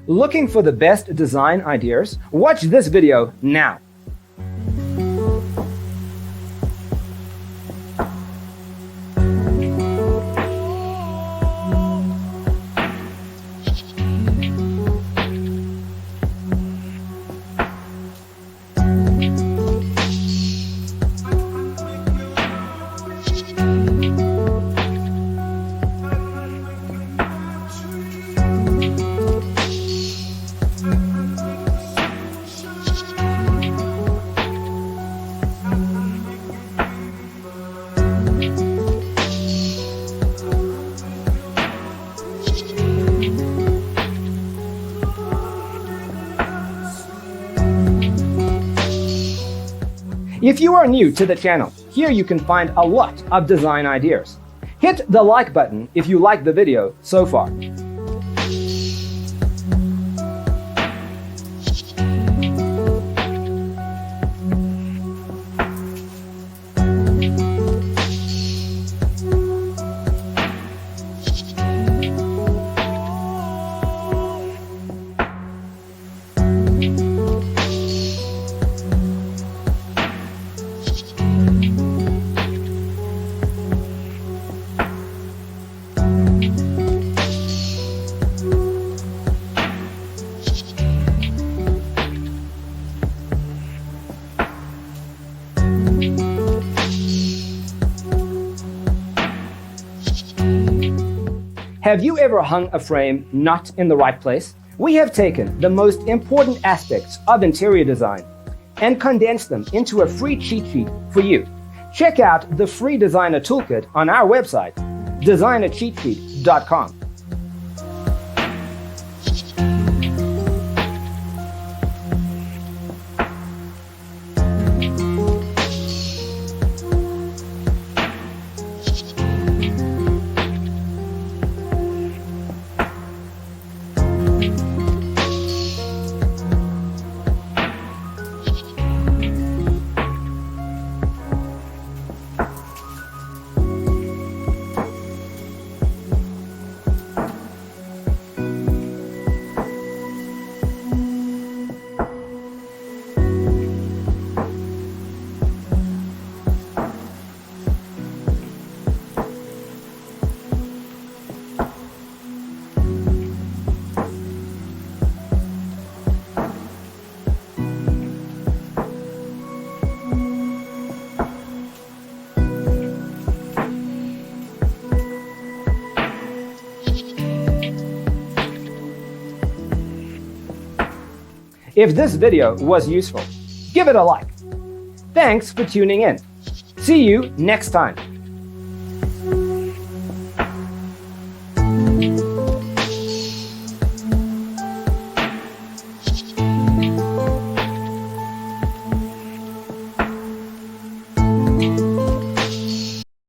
Looking for the best design ideas? Watch this video now. If you are new to the channel, here you can find a lot of design ideas. Hit the like button if you like the video so far. Have you ever hung a frame not in the right place? We have taken the most important aspects of interior design and condensed them into a free cheat sheet for you. Check out the free designer toolkit on our website, designercheatsheet.com. If this video was useful, give it a like. Thanks for tuning in. See you next time.